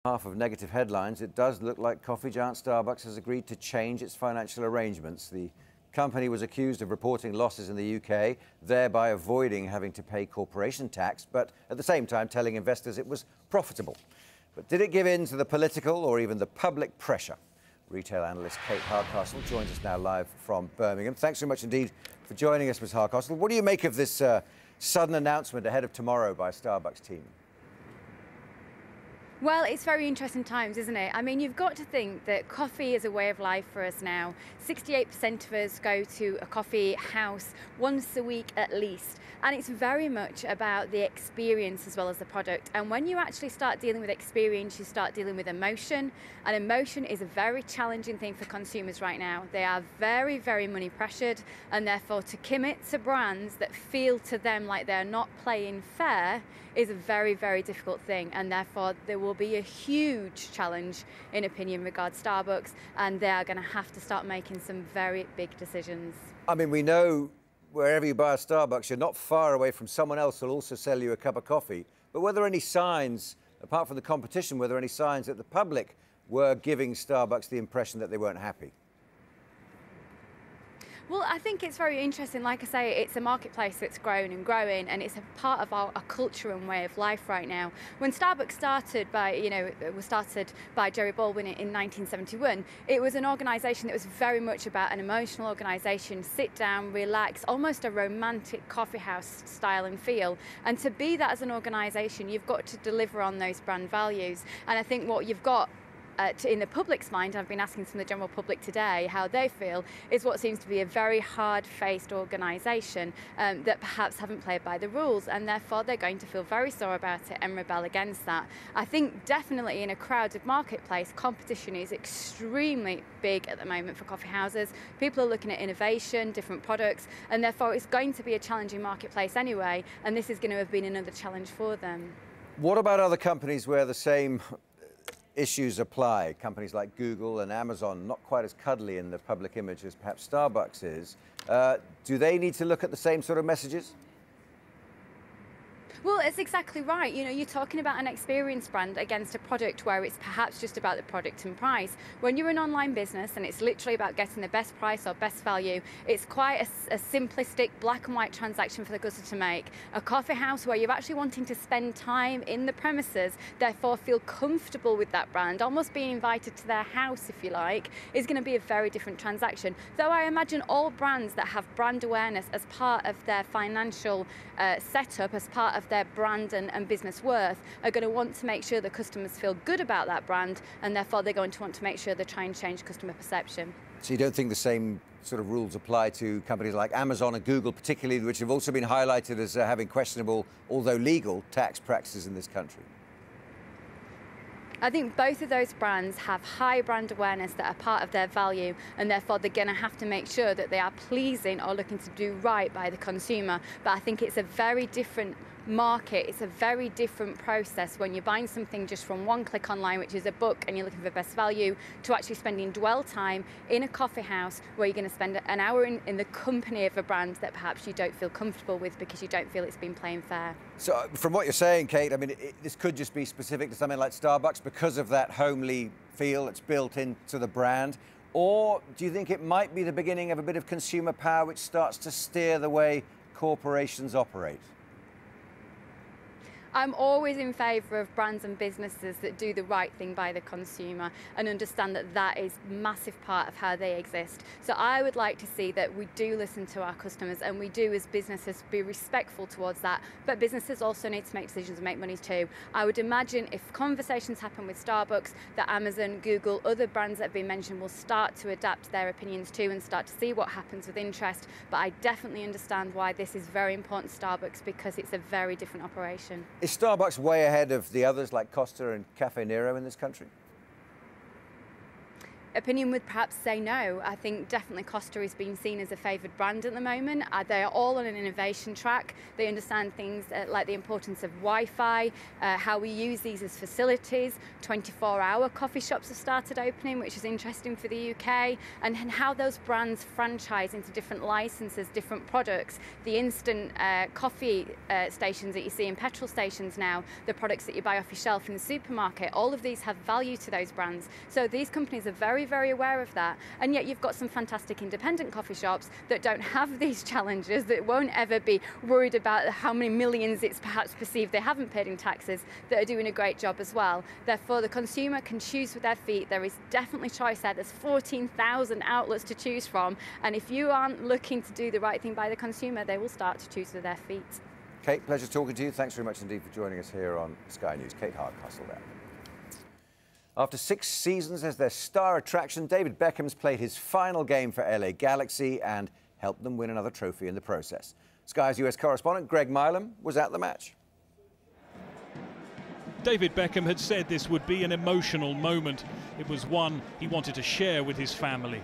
Half of negative headlines, it does look like coffee giant Starbucks has agreed to change its financial arrangements. The company was accused of reporting losses in the UK, thereby avoiding having to pay corporation tax, but at the same time telling investors it was profitable. But did it give in to the political or even the public pressure? Retail analyst Kate Hardcastle joins us now live from Birmingham. Thanks so much indeed for joining us, Ms. Hardcastle. What do you make of this sudden announcement ahead of tomorrow by a Starbucks team? Well, it's very interesting times, isn't it? I mean, you've got to think that coffee is a way of life for us now. 68% of us go to a coffee house once a week at least. And it's very much about the experience as well as the product. And when you actually start dealing with experience, you start dealing with emotion. And emotion is a very challenging thing for consumers right now. They are very, very money pressured. And therefore, to commit to brands that feel to them like they're not playing fair is a very, very difficult thing. And therefore, there will be a huge challenge, in opinion, regards Starbucks. And they are going to have to start making some very big decisions. I mean, we know wherever you buy a Starbucks, you're not far away from someone else who'll also sell you a cup of coffee. But were there any signs, apart from the competition, were there any signs that the public were giving Starbucks the impression that they weren't happy? Well, I think it's very interesting. Like I say, it's a marketplace that's grown and growing, and it's a part of our culture and way of life right now. When Starbucks started by, was started by Jerry Baldwin in 1971, it was an organisation that was very much about an emotional organisation, sit down, relax, almost a romantic coffee house style and feel. And to be that as an organisation, you've got to deliver on those brand values. And I think what you've got in the public's mind, I've been asking some of the general public today how they feel, is what seems to be a very hard-faced organisation that perhaps haven't played by the rules, and therefore they're going to feel very sore about it and rebel against that. I think definitely in a crowded marketplace, competition is extremely big at the moment for coffee houses. People are looking at innovation, different products, and therefore it's going to be a challenging marketplace anyway, and this is going to have been another challenge for them. What about other companies where the same issues apply? Companies like Google and Amazon, not quite as cuddly in the public image as perhaps Starbucks is. Do they need to look at the same sort of messages? Well, it's exactly right. You're talking about an experience brand against a product where it's perhaps just about the product and price. When you're an online business and it's literally about getting the best price or best value, it's quite a simplistic black and white transaction for the customer to make. A coffee house where you're actually wanting to spend time in the premises, therefore feel comfortable with that brand, almost being invited to their house, if you like, is going to be a very different transaction. Though I imagine all brands that have brand awareness as part of their financial setup, as part of their brand and business worth, are going to want to make sure the customers feel good about that brand, and therefore they're going to want to make sure they try and change customer perception. So you don't think the same sort of rules apply to companies like Amazon and Google, particularly, which have also been highlighted as having questionable, although legal, tax practices in this country? I think both of those brands have high brand awareness that are part of their value, and therefore they're going to have to make sure that they are pleasing or looking to do right by the consumer. But I think it's a very different market, it's a very different process when you're buying something just from one click online, which is a book, and you're looking for best value, to actually spending dwell time in a coffee house where you're going to spend an hour in the company of a brand that perhaps you don't feel comfortable with because you don't feel it's been playing fair. So from what you're saying, Kate, I mean, this could just be specific to something like Starbucks because of that homely feel that's built into the brand. Or do you think it might be the beginning of a bit of consumer power which starts to steer the way corporations operate? I'm always in favour of brands and businesses that do the right thing by the consumer and understand that that is a massive part of how they exist. So I would like to see that we do listen to our customers, and we do as businesses be respectful towards that, but businesses also need to make decisions and make money too. I would imagine if conversations happen with Starbucks, that Amazon, Google, other brands that have been mentioned will start to adapt their opinions too and start to see what happens with interest. But I definitely understand why this is very important to Starbucks, because it's a very different operation. Is Starbucks way ahead of the others like Costa and Cafe Nero in this country? opinion would perhaps say no. I think definitely Costa is being seen as a favoured brand at the moment. They are all on an innovation track. They understand things like the importance of Wi-Fi, how we use these as facilities. 24-hour coffee shops have started opening, which is interesting for the UK, and how those brands franchise into different licenses, different products. The instant coffee stations that you see in petrol stations now, the products that you buy off your shelf in the supermarket, all of these have value to those brands. So these companies are very, very aware of that, and yet you've got some fantastic independent coffee shops that don't have these challenges, that won't ever be worried about how many millions it's perhaps perceived they haven't paid in taxes, that are doing a great job as well. Therefore, the consumer can choose with their feet. There is definitely choice there. There's 14,000 outlets to choose from, and if you aren't looking to do the right thing by the consumer, they will start to choose with their feet. Kate, pleasure talking to you. Thanks very much indeed for joining us here on Sky News. Kate Hardcastle there. After 6 seasons as their star attraction, David Beckham's played his final game for LA Galaxy and helped them win another trophy in the process. Sky's US correspondent Greg Milam was at the match. David Beckham had said this would be an emotional moment. It was one he wanted to share with his family.